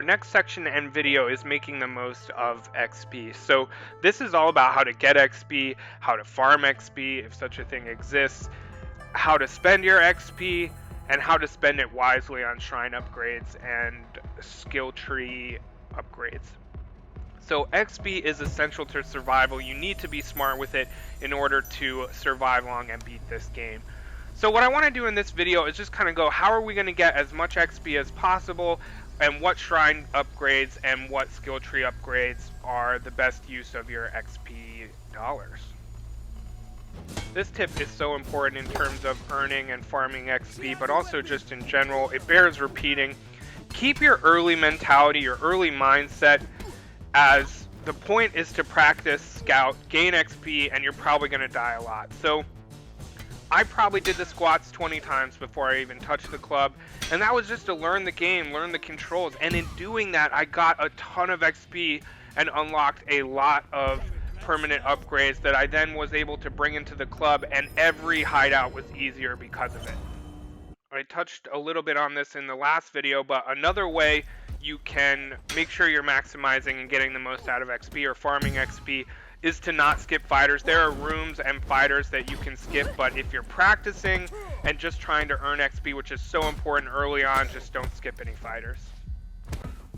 Our next section and video is making the most of XP. So this is all about how to get XP, how to farm XP if such a thing exists, how to spend your XP, and how to spend it wisely on shrine upgrades and skill tree upgrades. So XP is essential to survival. You need to be smart with it in order to survive long and beat this game. So what I want to do in this video is just kind of go, how are we going to get as much XP as possible, and what shrine upgrades and what skill tree upgrades are the best use of your XP dollars. This tip is so important in terms of earning and farming XP, but also just in general. It bears repeating. Keep your early mentality, your early mindset, as the point is to practice, scout, gain XP, and you're probably going to die a lot. So I probably did the squats 20 times before I even touched the club, and that was just to learn the game, learn the controls, and in doing that I got a ton of XP and unlocked a lot of permanent upgrades that I then was able to bring into the club, and every hideout was easier because of it. I touched a little bit on this in the last video, but another way you can make sure you're maximizing and getting the most out of XP or farming XP is to not skip fighters. There are rooms and fighters that you can skip, but if you're practicing and just trying to earn XP, which is so important early on, just don't skip any fighters.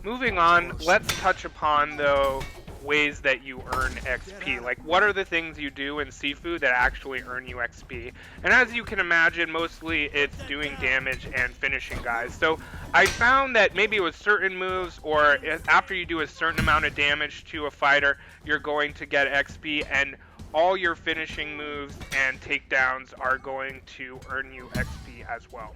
Moving on, let's touch upon the ways that you earn XP. Like, what are the things you do in Sifu that actually earn you XP? And as you can imagine, mostly it's doing damage and finishing guys. So I found that maybe with certain moves, or after you do a certain amount of damage to a fighter, you're going to get XP, and all your finishing moves and takedowns are going to earn you XP as well.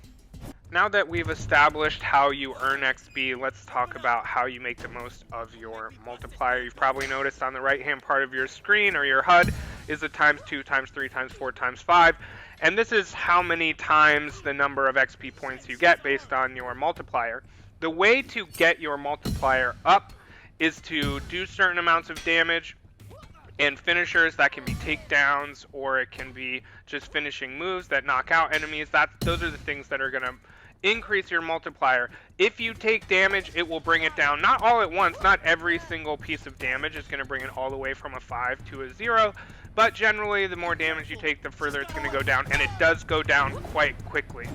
Now that we've established how you earn XP, let's talk about how you make the most of your multiplier. You've probably noticed on the right hand part of your screen or your HUD is a ×2, ×3, ×4, ×5, and this is how many times the number of XP points you get based on your multiplier. The way to get your multiplier up is to do certain amounts of damage and finishers. That can be takedowns, or it can be just finishing moves that knock out enemies. Those are the things that are going to increase your multiplier. If you take damage, it will bring it down, not all at once. Not every single piece of damage is going to bring it all the way from a 5 to a 0, but generally the more damage you take, the further it's going to go down, and it does go down quite quickly.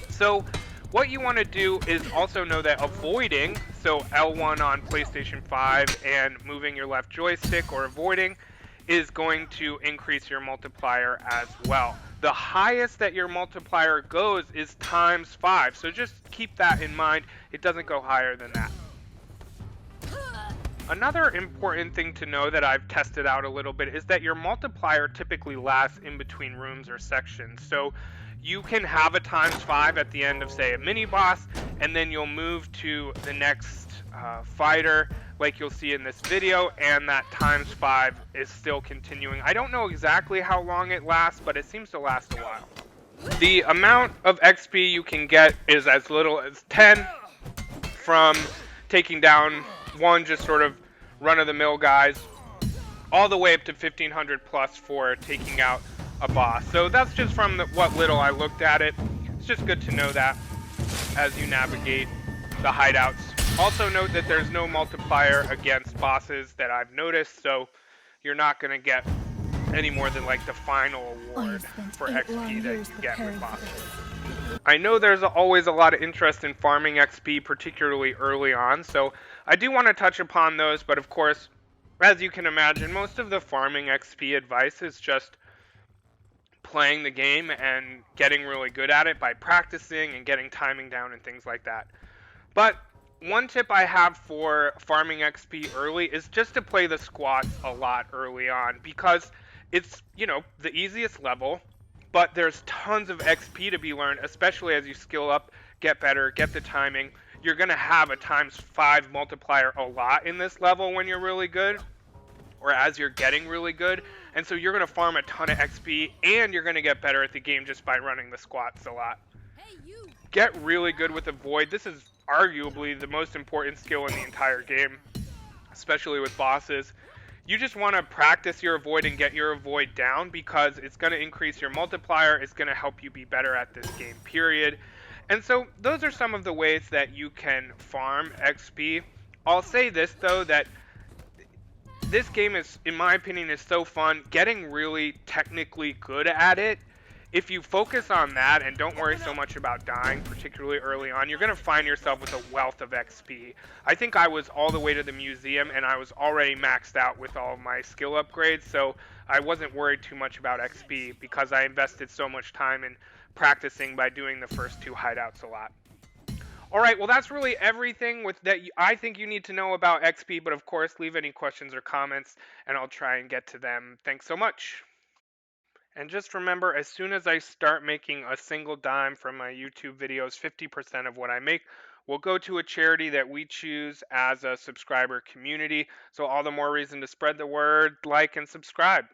So what you want to do is also know that avoiding, so L1 on PlayStation 5 and moving your left joystick or avoiding, is going to increase your multiplier as well. The highest that your multiplier goes is ×5, so just keep that in mind. It doesn't go higher than that. Another important thing to know that I've tested out a little bit is that your multiplier typically lasts in between rooms or sections. So you can have a ×5 at the end of, say, a mini boss, and then you'll move to the next fighter, like you'll see in this video, and that ×5 is still continuing. I don't know exactly how long it lasts, but it seems to last a while. The amount of XP you can get is as little as 10 from taking down one just sort of run-of-the-mill guys, all the way up to 1500 plus for taking out a boss. So that's just from what little I looked at it. It's just good to know that as you navigate the hideouts. Also note that there's no multiplier against bosses that I've noticed, so you're not going to get any more than like the final award for XP that you get with bosses. I know there's always a lot of interest in farming XP, particularly early on, so I do want to touch upon those, but of course, as you can imagine, most of the farming XP advice is just playing the game and getting really good at it by practicing and getting timing down and things like that. But one tip I have for farming XP early is just to play the squats a lot early on, because it's, you know, the easiest level, but there's tons of XP to be learned, especially as you skill up, get better, get the timing. You're going to have a ×5 multiplier a lot in this level when you're really good, or as you're getting really good, and so you're going to farm a ton of XP, and you're going to get better at the game just by running the squats a lot. Get really good with avoid. This is arguably the most important skill in the entire game, especially with bosses. You just want to practice your avoid and get your avoid down, because it's going to increase your multiplier. It's going to help you be better at this game, period. And so those are some of the ways that you can farm XP. I'll say this though, that this game is, in my opinion, is so fun. Getting really technically good at it, if you focus on that and don't worry so much about dying, particularly early on, you're going to find yourself with a wealth of XP. I think I was all the way to the museum and I was already maxed out with all of my skill upgrades, so I wasn't worried too much about XP because I invested so much time in practicing by doing the first two hideouts a lot. All right, well, that's really everything with that I think you need to know about XP, but of course, leave any questions or comments, and I'll try and get to them. Thanks so much. And just remember, as soon as I start making a single dime from my YouTube videos, 50% of what I make will go to a charity that we choose as a subscriber community. So all the more reason to spread the word, like, and subscribe.